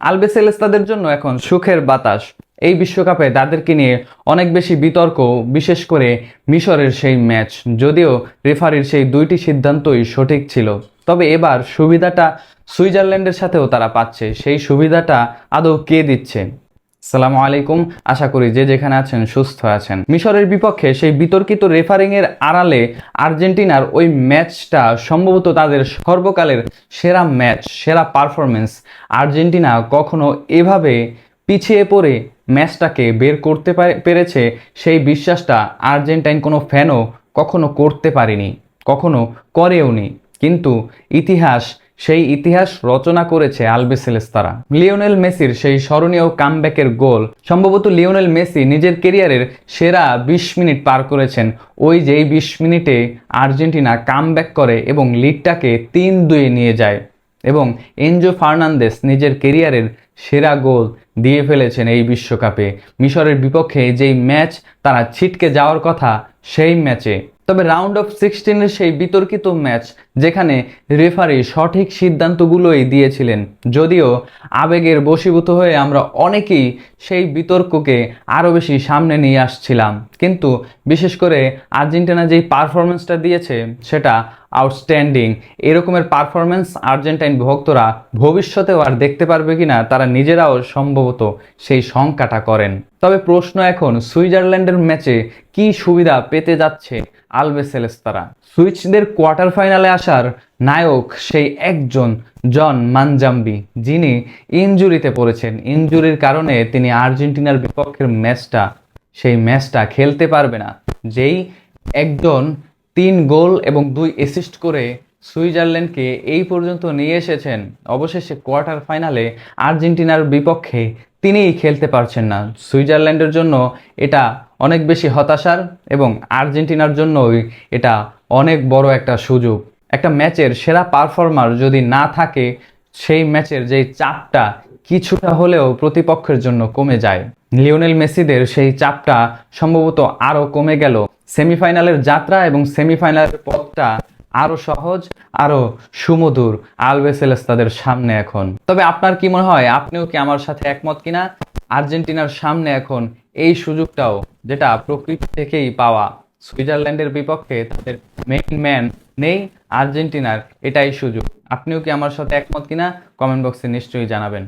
আলবিসেলেস্তাদের জন্য এখন সুখের বাতাস। এই বিশ্বকাপে তাদেরকে নিয়ে অনেক বেশি বিতর্ক, বিশেষ করে মিশরের সেই ম্যাচ। যদিও রেফারির সেই দুইটি সিদ্ধান্তই সঠিক ছিল, তবে এবার সুবিধাটা সুইজারল্যান্ডের সাথেও তারা পাচ্ছে। সেই সুবিধাটা আদৌ কে দিচ্ছে? আসসালামু আলাইকুম, আশা করি যে যেখানে আছেন সুস্থ আছেন। মিশরের বিপক্ষে সেই বিতর্কিত রেফারিং এর আড়ালে আর্জেন্টিনার ওই ম্যাচটা সম্ভবত তাদের সর্বকালের সেরা ম্যাচ, সেরা পারফরমেন্স। আর্জেন্টিনা কখনো এভাবে পিছিয়ে পড়ে ম্যাচটাকে বের করতে পেরেছে, সেই বিশ্বাসটা আর্জেন্টাইন কোনো ফ্যানও কখনো করতে পারেনি, কখনো করেওনি। কিন্তু সেই ইতিহাস রচনা করেছে আলবিসেলেস্তারা। লিওনেল মেসির সেই স্মরণীয় কামব্যাকের গোল, সম্ভবত লিওনেল মেসি নিজের কেরিয়ারের সেরা 20 মিনিট পার করেছেন। ওই যেই 20 মিনিটে আর্জেন্টিনা কামব্যাক করে এবং লিডটাকে 3-2 নিয়ে যায়, এবং এনজো ফার্নান্দেস নিজের কেরিয়ারের সেরা গোল দিয়ে ফেলেছেন এই বিশ্বকাপে। মিশরের বিপক্ষে যেই ম্যাচ তারা ছিটকে যাওয়ার কথা, সেই ম্যাচে। তবে রাউন্ড অফ 16-এর সেই বিতর্কিত ম্যাচ, যেখানে রেফারি সঠিক সিদ্ধান্তগুলোই দিয়েছিলেন, যদিও আবেগের বশীভূত হয়ে আমরা অনেকেই সেই বিতর্ককে আরও বেশি সামনে নিয়ে আসছিলাম। কিন্তু বিশেষ করে আর্জেন্টিনা যেই পারফরমেন্সটা দিয়েছে সেটা আউটস্ট্যান্ডিং। এরকমের পারফরমেন্স আর্জেন্টাইন ভক্তরা ভবিষ্যতেও আর দেখতে পারবে কিনা তারা নিজেরাও সম্ভবত সেই শঙ্কাটা করেন। তবে প্রশ্ন এখন, সুইজারল্যান্ডের ম্যাচে কি সুবিধা পেতে যাচ্ছে আলবিসেলেস্তারা? সুইচদের কোয়ার্টার ফাইনালে আসার নায়ক সেই একজন জন মানজাম্বি, যিনি ইনজুরিতে পড়েছেন। ইনজুরির কারণে তিনি আর্জেন্টিনার বিপক্ষের সেই ম্যাচটা খেলতে পারবে না। যেই একজন 3 গোল এবং 2 অ্যাসিস্ট করে সুইজারল্যান্ডকে এই পর্যন্ত নিয়ে এসেছেন, অবশেষে কোয়ার্টার ফাইনালে আর্জেন্টিনার বিপক্ষে তিনিই খেলতে পারছেন না। সুইজারল্যান্ডের জন্য এটা অনেক বেশি হতাশার, এবং আর্জেন্টিনার জন্যই এটা অনেক বড় একটা সুযোগ। একটা ম্যাচের সেরা পারফর্মার যদি না থাকে, সেই ম্যাচের যেই চাপটা কিছুটা হলেও প্রতিপক্ষের জন্য কমে যায়। লিওনেল মেসিদের সেই চাপটা সম্ভবত আরও কমে গেল। সেমিফাইনালের যাত্রা এবং সেমিফাইনালের পথটা আরো সহজ, আরো সুমধুর আলবিসেলেস্তাদের সামনে এখন। তবে আপনার কি মনে হয়? আপনিও কি আমার সাথে একমত কিনা? আর্জেন্টিনার সামনে এখন এই সুযোগটাও, যেটা প্রকৃতি থেকেই পাওয়া। সুইজারল্যান্ডের বিপক্ষে তাদের মেইন ম্যান নেই, আর্জেন্টিনার এটাই সুযোগ। আপনিও কি আমার সাথে একমত কিনা? কমেন্ট বক্সে নিশ্চয়ই জানাবেন।